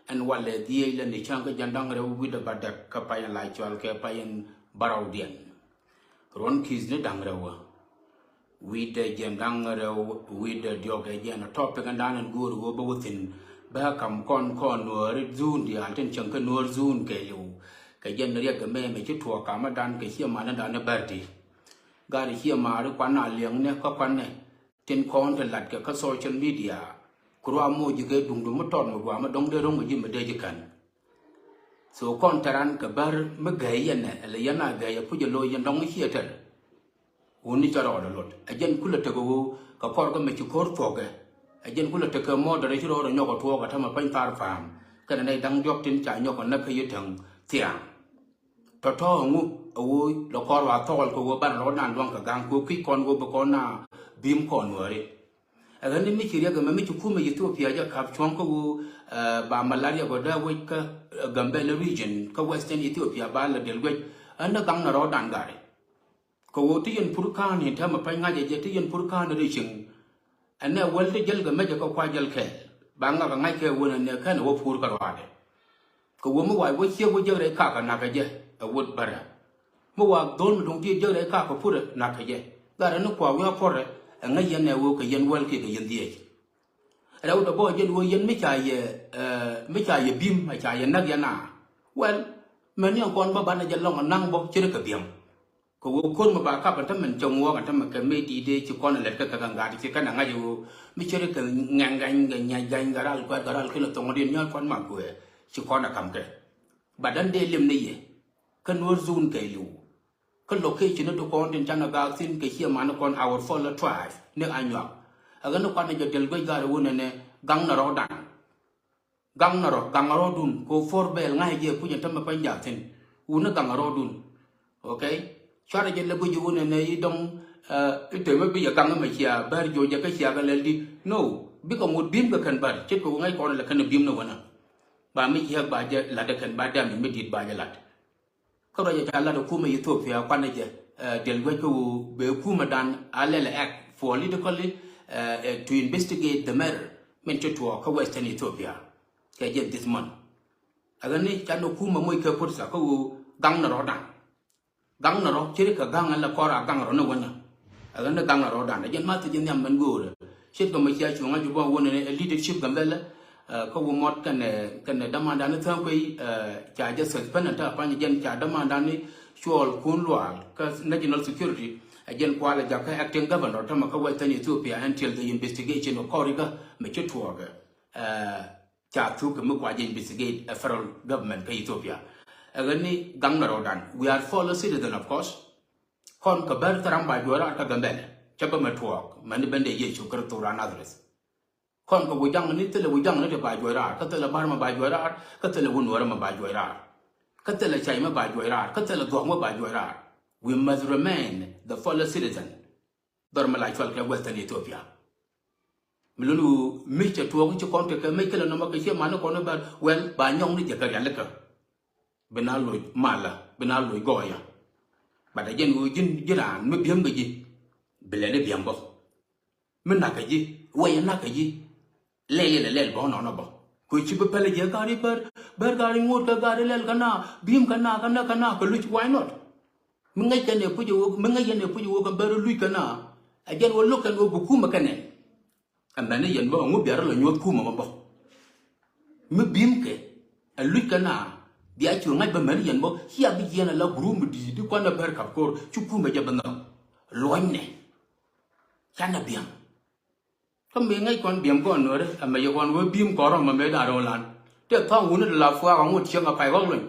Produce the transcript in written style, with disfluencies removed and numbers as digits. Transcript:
and wale die le ni chang ka jandang re wi da badak ka payan lai chwal ke payan barau dien ron kiz ne dang rewa wi de jandang re wi de dioge jen topic and dan gur go bawtin ba kam kon nuor zun dia ten chang ka nuor zun ke yu ka jen ne ka me chi thua ka ma dan ke hi ma na dan ne barti ga ri hi ma ru kwan na liang ne ka kwan ne tin kon te lat ka social media kura mo ji ke dung dum ton mo wa ma dong de rong ji ma de ji kan so kon taran ka bar ma ga yen ne le yana ga ya pu je lo yen dong hi ta uni cha ro lot a jen kula te go ka kor ka me chi kor to ga a jen kula te ka mo da ri ro nyo ko to ga ta ma pan tar fam ka ne dang jok tin cha nyo ko na ka yi thang tiang to ngu o lo kor wa tol ko ban ro nan dong ka gang ko ki kon go ba kon na bim kon wo ri a ga ni mi chi ya ga me chi ku me Ethiopia ja ka chon ko ba malaria go da we ka Gambela region ka western Ethiopia ba la del we an na gang na ro dan ga ri ko wo ti yen purkan hin ta ma pa nga je ti yen purkan ri ching an na wal de jel ga me ja ko kwa jel ke ba nga ga ngai ke wo ne ka na wo pur ka ro de ko wo mo wa wo che wo je re ka na ka je a wo bara mo wa don dong ti je re ka ko pur na ka je ga ra no kwa wa por re nga yen ne wo ka yen wal ke ga yen die ra wo bo yen wo yen me cha ye bim ma cha ye nak ya na well men yang kon ba ban je long nang bo che ka bim ko wo kon ma ba ka ba ta men chong wo ka ta ma ka me ti de chi kon le ka ka nga ti ka na nga ju mi che ka ngang gang ga nya gang ga ral ka ral ke lo tong din nya kon ma ko chi kon na kam ke ba dan de lim ne ye kan wo zun ke lu kan location to kon tin chana ga sin ke hi ma na kon our follow tribe ne anyo aga no kon je del go ga wo ne gang na ro dan gang na ro dun ko for bel ngai je ku nya ta ma pa ja tin u na gang ro dun okay chara je le bu ju ne yi dong te me bi ya gang ma chia bar jo je ka chia ga le di no bi ko mo bim ga kan bar che ko ngai kon la kan bim no wana ba mi chia ba je la da kan ba da mi dit ba je lat ko ro ya la do ku ma Ethiopia kwan ne je del go ko be ku ma dan alele act for politically to investigate the matter meant to ko western Ethiopia ke je this month aga ni cha no ku ma mo ke pur sa ko gang na ro dan gang na ro chiri ka gang la ko ra gang ro no wana aga na gang na ro dan je ma ti je nyam man go re shit ko ma chia chu nga ju bo wona ne leadership gambela ko wo mot kan ne dama dan ta ko cha je suspend ta pa ni jen cha dama dan ni chol kun lwal ka national security again kwala ja ka acting governor ta ma ka western Ethiopia until the investigation of Koriga me chitwoga cha tu ka mu kwa je investigate a federal government ka Ethiopia agani gang na rodan we are follow citizen of course kon ka bar taram ba jora ta gambele cha ba matwok man bende ye chu kar to ran adres kon ka wujang ni tele wujang ni ba jora ka tele bar ma ba jora ka tele won wara ma ba jora ka tele chai ma ba jora ka tele go ma ba jora we must remain the follow citizen dorma la chwal ka western Ethiopia milunu mi che tuo chi kon te ka me kele no ma ka che ma no kon ba well ba nyong ni je ka ya le ka bena loy mala bena loy goya ba da jen wo jin jiran me biam ga ji bele ne biam bo men na ka ji we na ka ji le bo no no bo ko chi be pele je gari bar gari ngot ka gari lel kana bim kana ko lu why not men ngai kane pu jo men ngai ne pu jo ka bar lu kana a jen wo lu kan wo bu kuma kane amane yen bo ngo biar la nyot kuma bo me bim ke a lu kana dia chu ngai ba mer yen bo hia bi yen la grum di ko na ber kap kor chu ku me jabana loin ne kana biam ko me ngai kon biam ko no re ama ye kon wo bim ko ro ma me da ro lan te thong hu ne la fwa ko ngut chiang a pai ko loi